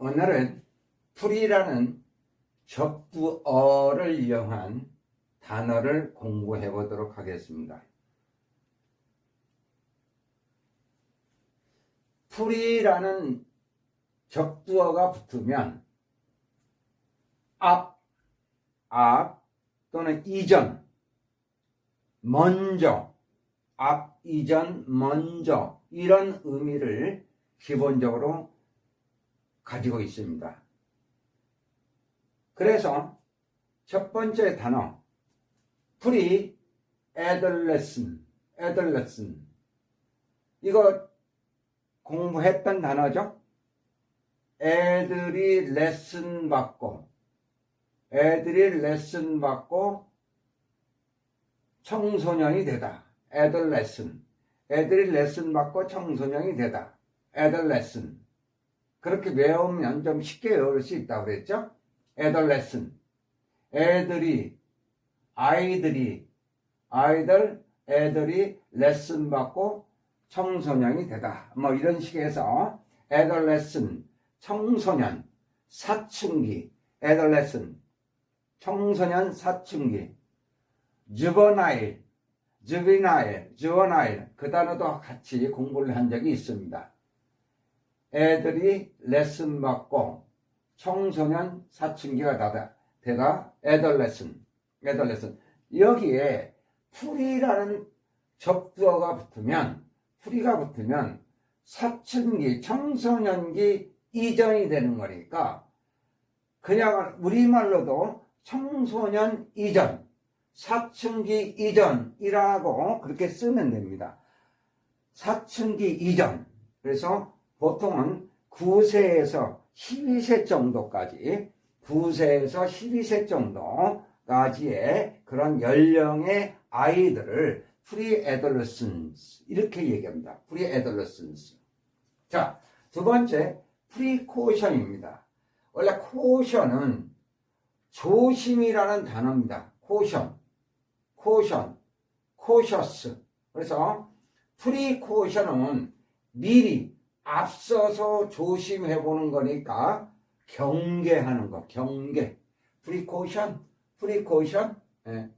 오늘은 풀이라는 적두어를 이용한 단어를 공부해 보도록 하겠습니다. 풀이라는 적두어가 붙으면 앞 또는 이전, 먼저, 앞, 이전, 먼저 이런 의미를 기본적으로 가지고 있습니다. 그래서 첫 번째 단어 pre-adolescent 이거 공부했던 단어죠. 애들이 레슨 받고 청소년이 되다. adolescent. 애들이 레슨 받고 청소년이 되다. adolescent. 그렇게 외우면 좀 쉽게 외울 수 있다고 그랬죠? adolescent. 애들이 레슨 받고 청소년이 되다. 뭐 이런 식에서 adolescent, 청소년, 사춘기, adolescent, 청소년, 사춘기, juvenile 그 단어도 같이 공부를 한 적이 있습니다. 애들이 레슨 받고 청소년, 사춘기가 되다 adolescent. 여기에 풀이라는 적두어가 붙으면 사춘기, 청소년기 이전이 되는 거니까 그냥 우리말로도 청소년 이전, 사춘기 이전이라고 그렇게 쓰면 됩니다. 사춘기 이전. 그래서 보통은 9세에서 12세 정도까지 9세에서 12세 정도까지의 그런 연령의 아이들을 pre-adolescence 이렇게 얘기합니다. pre-adolescence. 자, 두 번째 precaution입니다. 원래 caution은 조심이라는 단어입니다. cautious. 그래서 precaution은 미리 앞서서 조심해 보는 거니까 경계하는 거, 경계. precaution. 예.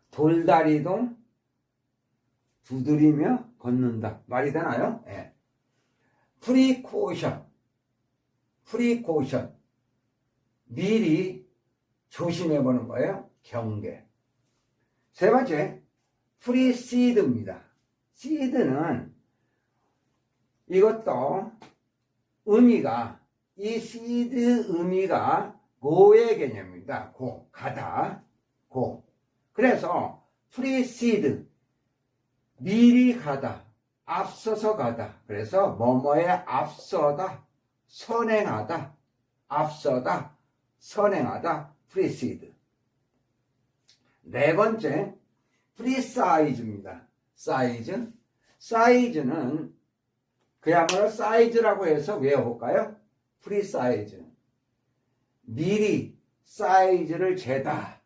돌다리도 두드리며 걷는다. 말이 되나요? 예. precaution. 미리 조심해 보는 거예요. 경계. 세 번째, precede입니다. seed는 이것도 이 seed 의미가 고의 개념입니다. 가다. 그래서 precede, 미리 가다, 앞서서 가다. 그래서 뭐뭐에 앞서다, 선행하다, precede. 네 번째, presize입니다. size는 그야말로 사이즈라고 해서 외워볼까요? presize. 미리 사이즈를 재다.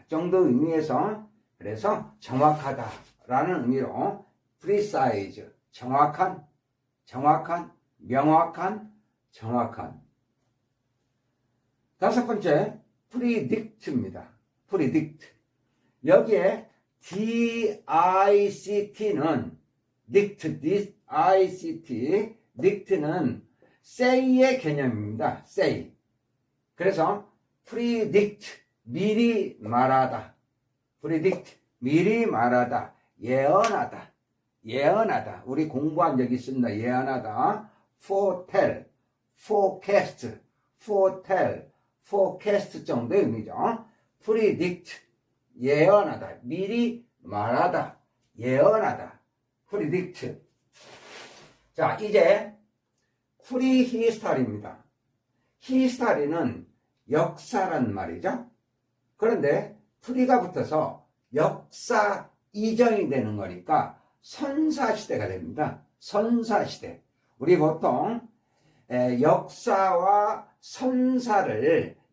정도 의미에서 그래서 정확하다라는 의미로 precise. 정확한, 명확한. 다섯 번째, predict입니다. 여기에 dict는 dict는 say의 개념입니다. say. 그래서 predict, 미리 말하다. 예언하다. 우리 공부한 적이 있습니다. 예언하다. foretell, forecast 정도의 의미죠. predict, 예언하다. 미리 말하다. 예언하다. predict. 자, 이제 prehistory입니다. history는 역사란 말이죠. 그런데 pre가 붙어서 역사 이전이 되는 거니까 선사시대가 됩니다. 선사시대. 우리 보통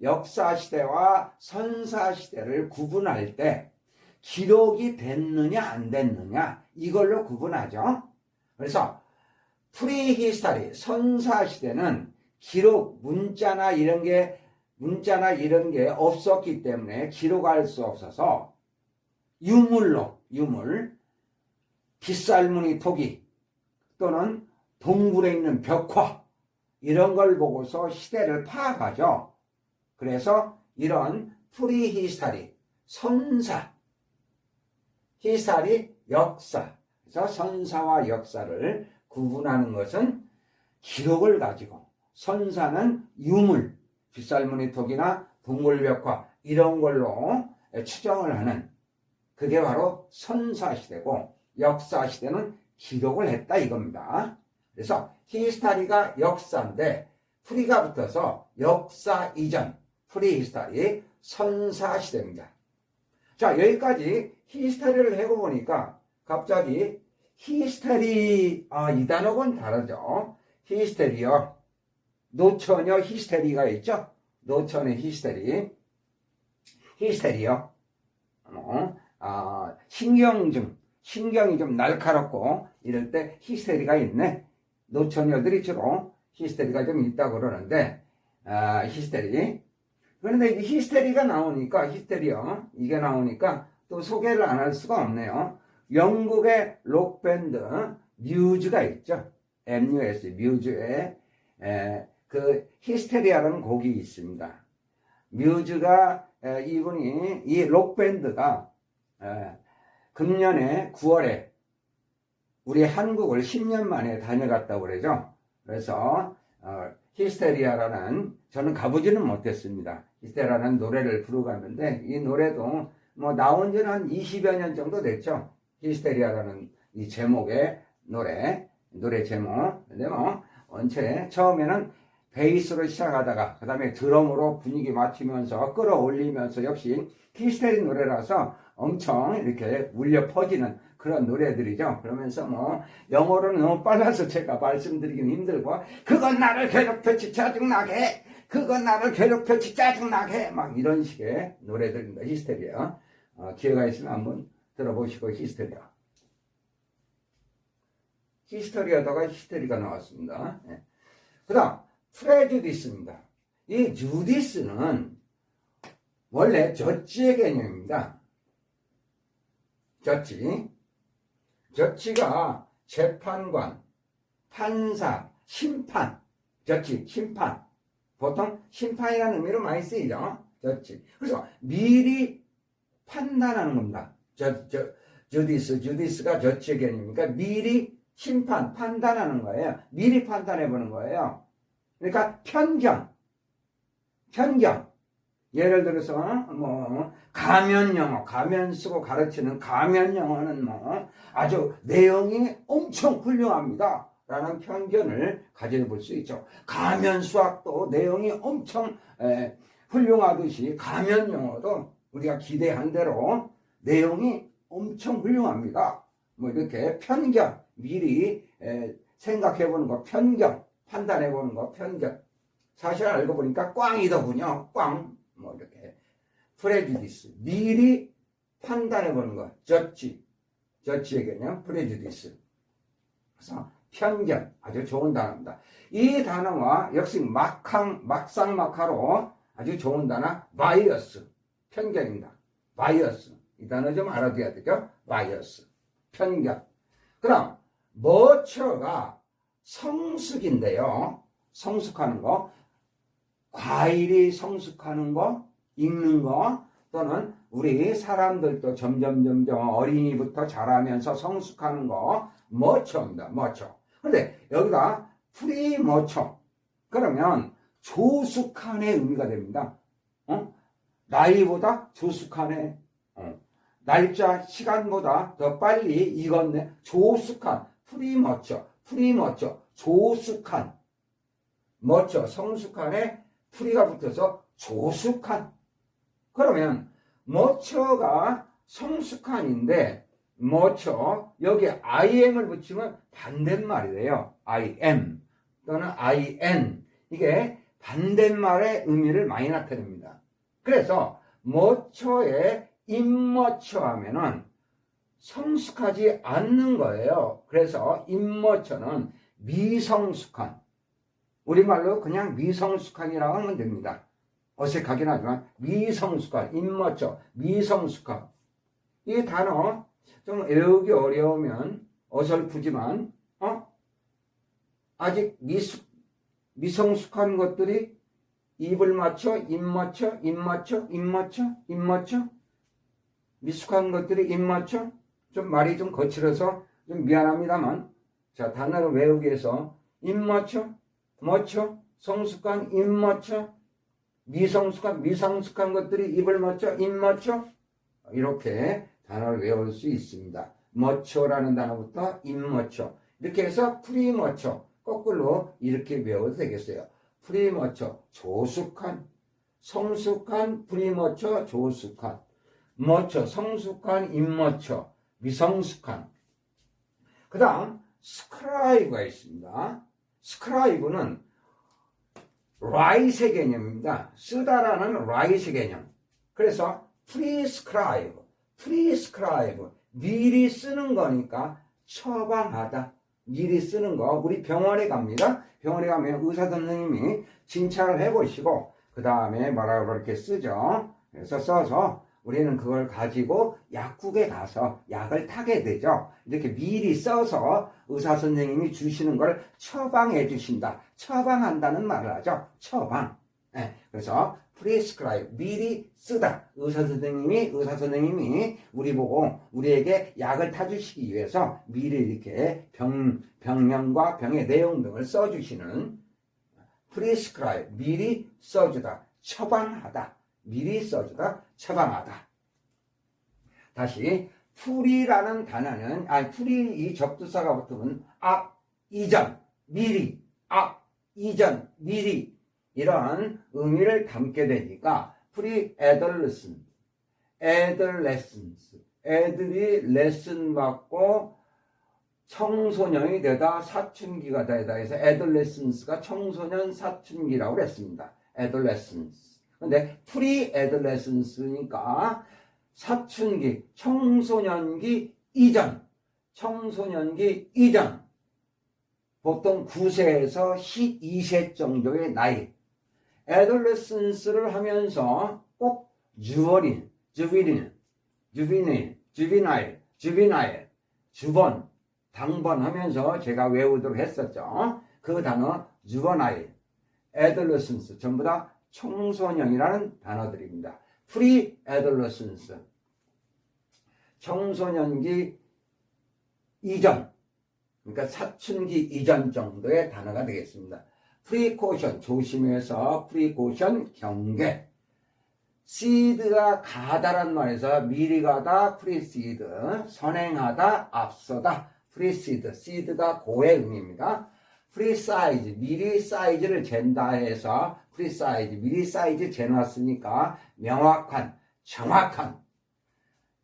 역사시대와 선사시대를 구분할 때 기록이 됐느냐 안 됐느냐 이걸로 구분하죠. 그래서 프리히스토리 선사시대는 기록 문자나 이런 게 없었기 때문에 기록할 수 없어서 유물 빗살무늬 토기 또는 동굴에 있는 벽화 이런 걸 보고서 시대를 파악하죠. 그래서 이런 프리히스토리 선사, 히스토리 역사, 그래서 선사와 역사를 구분하는 것은 기록을 가지고, 선사는 유물, 빗살무늬 토기나 동굴벽화 이런 걸로 추정을 하는, 그게 바로 선사시대고, 역사시대는 기록을 했다 이겁니다. 그래서 히스토리가 역사인데 프리가 붙어서 역사 이전, 프리히스토리 선사시대입니다. 자, 여기까지 히스토리를 해보니까 갑자기 히스테리, 이 단어는 다르죠. 히스테리요. 노처녀 히스테리가 있죠. 노처녀 히스테리요. 신경이 좀 날카롭고 이럴 때 히스테리가 있네. 노처녀들이 주로 히스테리가 좀 있다고 그러는데, 히스테리. 그런데 이게 히스테리가 나오니까, 이게 나오니까 또 소개를 안 할 수가 없네요. 영국의 록밴드 뮤즈가 있죠. MUS, 뮤즈의 그 히스테리아라는 곡이 있습니다. 뮤즈가 이 록밴드가 금년에 9월에 우리 한국을 10년 만에 다녀갔다고 그러죠. 그래서 히스테리아라는, 저는 가보지는 못했습니다. 히스테리아라는 노래를 부르고 갔는데 이 노래도 뭐 나온 지는 한 20여 년 정도 됐죠. 히스테리아라는 이 제목의 노래 제목. 근데 뭐 원체 처음에는 베이스로 시작하다가 그 다음에 드럼으로 분위기 맞추면서 끌어올리면서, 역시 히스테리 노래라서 엄청 이렇게 울려 퍼지는 그런 노래들이죠. 그러면서 뭐 영어로는 너무 빨라서 제가 말씀드리기는 힘들고, 그건 나를 괴롭혔지 짜증나게, 그건 나를 괴롭혔지 짜증나게, 막 이런 식의 노래들입니다. 히스테리아. 기회가 있으면 한번 들어보시고. 히스테리아다가 히스테리가 나왔습니다. 네. 그 다음 프레주디스입니다. 이 주디스는 원래 저치의 개념입니다. 저치가 재판관, 판사, 심판, 심판. 보통 심판이라는 의미로 많이 쓰이죠. 저치. 그래서 미리 판단하는 겁니다. 주디스가 저치의 개념이니까 미리 심판, 판단하는 거예요. 미리 판단해 보는 거예요. 그러니까 편견. 예를 들어서 뭐 가면 쓰고 가르치는 가면 영어는 뭐 아주 내용이 엄청 훌륭합니다 라는 편견을 가져볼 수 있죠. 가면 수학도 내용이 엄청 훌륭하듯이 가면 영어도 우리가 기대한 대로 내용이 엄청 훌륭합니다. 뭐 이렇게 편견, 미리 생각해 보는 거, 편견, 판단해 보는 거, 편견. 사실 알고 보니까 꽝이더군요. 꽝. 뭐 이렇게 프레주디스, 미리 판단해 보는 거, 저치의 개념 프레주디스. 그래서 편견, 아주 좋은 단어입니다. 이 단어와 역시 막상막하로 아주 좋은 단어 바이어스, 편견입니다. 바이어스, 이 단어 좀 알아둬야 되죠. 바이어스, 편견. 그럼 머처가 성숙인데요. 성숙하는 거, 과일이 성숙하는 거, 익는 거, 또는 우리 사람들도 점점 어린이부터 자라면서 성숙하는 거, 머처입니다. 머처. 근데 여기다 프리머처. 그러면 조숙한의 의미가 됩니다. 나이보다 조숙한의, 날짜, 시간보다 더 빨리 익었네. 조숙한, 프리머처, 조숙한. 머처, 성숙한에 프리가 붙어서 조숙한. 그러면 머처가 성숙한인데, 머처, 여기 IM을 붙이면 반대말이래요. IM 또는 IN. 이게 반대말의 의미를 많이 나타냅니다. 그래서 머처에 임머처 하면은 성숙하지 않는 거예요. 그래서 임머처는 미성숙한, 우리말로 그냥 미성숙한이라고 하면 됩니다. 어색하긴 하지만 미성숙한, immature, 미성숙한. 이 단어 좀 외우기 어려우면 어설프지만 아직 미성숙한 것들이 입을 맞춰 immature, 미숙한 것들이 immature. 좀 말이 좀 거칠어서 좀 미안합니다만, 자, 단어를 외우기 위해서 immature, mature, 성숙한, immature, 미성숙한 것들이 입을 맞춰 immature. 이렇게 단어를 외울 수 있습니다. mature라는 단어부터 immature. 이렇게 해서 premature, 거꾸로 이렇게 외워도 되겠어요. premature, 조숙한, 성숙한, premature, 조숙한, mature, 성숙한, immature, 미성숙한. 그 다음 scribe가 있습니다. scribe는 write의 개념입니다. 쓰다라는 write의 개념. 그래서 prescribe, 미리 쓰는 거니까 처방하다. 미리 쓰는 거. 우리 병원에 갑니다. 병원에 가면 의사 선생님이 진찰을 해보시고 그 다음에 뭐라고 그렇게 쓰죠. 그래서 써서 우리는 그걸 가지고 약국에 가서 약을 타게 되죠. 이렇게 미리 써서 의사 선생님이 주시는 걸 처방해 주신다. 처방한다는 말을 하죠. 처방. 네. 그래서 prescribe, 미리 쓰다. 의사 선생님이 우리 보고 우리에게 약을 타주시기 위해서 미리 이렇게 병명과 병의 내용 등을 써주시는 prescribe, 미리 써주다. 처방하다. 미리 써주다, 처방하다. 다시 풀이라는 단어는 풀이 이 접두사가 붙으면 앞, 이전, 미리, 앞, 이전, 미리 이런 의미를 담게 되니까 pre-adolescent, adolescence, 애들이 레슨 받고 청소년이 되다 사춘기가 되다 해서 adolescence가 청소년 사춘기라고 그랬습니다. adolescence. 근데 pre-adolescence니까 사춘기, 청소년기 이전, 보통 9세에서 12세 정도의 나이. adolescence를 하면서 꼭 주어린, juvenile, 당번 하면서 제가 외우도록 했었죠. 그 단어 juvenile, adolescence 전부 다 청소년이라는 단어들입니다. pre-adolescence, 청소년기 이전, 그러니까 사춘기 이전 정도의 단어가 되겠습니다. precaution, 조심해서, precaution, 경계. seed가 가다란 말에서 미리 가다, precede, 선행하다, 앞서다, precede, seed가 고의 의미입니다. precise, 미리 사이즈를 잰다 해서 precise, 미리 사이즈 재놨으니까 명확한, 정확한.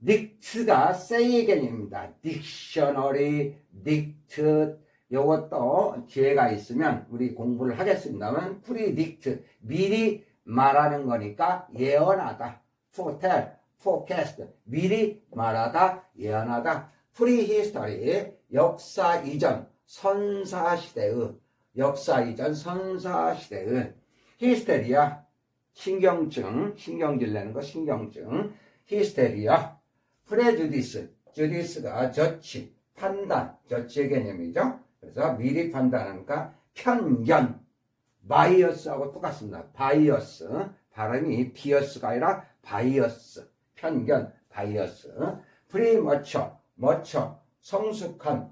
dict가 say의 개념입니다. dictionary, dict, 이것도 기회가 있으면 우리 공부를 하겠습니다만 predict, 미리 말하는 거니까 예언하다. foretell, forecast, 미리 말하다, 예언하다. prehistory, 역사 이전, 선사시대의, 히스테리아, 신경질 내는 거, 히스테리아, 프레주디스, 주디스가 저치, 판단, 저치의 개념이죠. 그래서 미리 판단하니까 편견, 바이어스하고 똑같습니다. 바이어스, 발음이 비어스가 아니라 바이어스, 편견, 바이어스. 프리머처, 성숙한,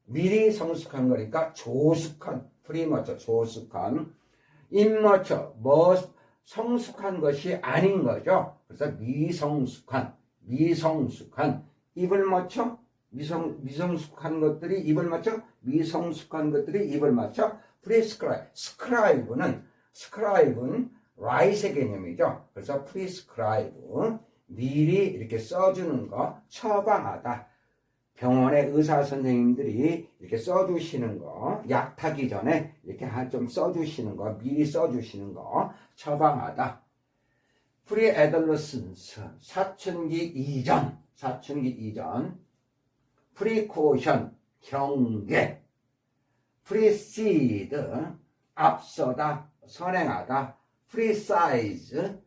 미리 성숙한 거니까 조숙한, 프리머처, 조숙한. 임머처, 성숙한 것이 아닌 거죠. 그래서 미성숙한, 입을 맞춰, 미성숙한 것들이 입을 맞춰, 미성숙한 것들이 입을 맞춰. prescribe, scribe는 write의 개념이죠. 그래서 prescribe, 미리 이렇게 써주는 거, 처방하다. 병원의 의사 선생님들이 이렇게 써주시는 거, 약 타기 전에 이렇게 좀 써주시는 거, 미리 써주시는 거, 처방하다. pre-adolescence, 사춘기 이전, precaution, 경계. precede, 앞서다, 선행하다, precise,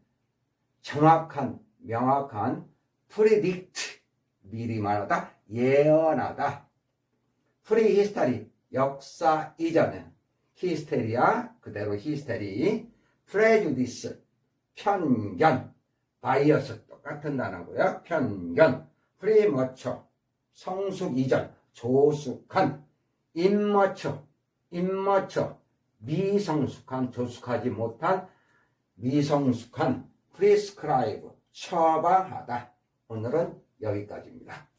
정확한, 명확한, predict, 미리 말하다, 예언하다, prehistory, 역사 이전에, 히스테리아, 그대로 히스테리, prejudice, 편견, 바이어스, 똑같은 단어고요. 편견, premature, 성숙 이전, 조숙한, immature, 미성숙한, 조숙하지 못한, 미성숙한, prescribe, 처방하다. 오늘은 여기까지입니다.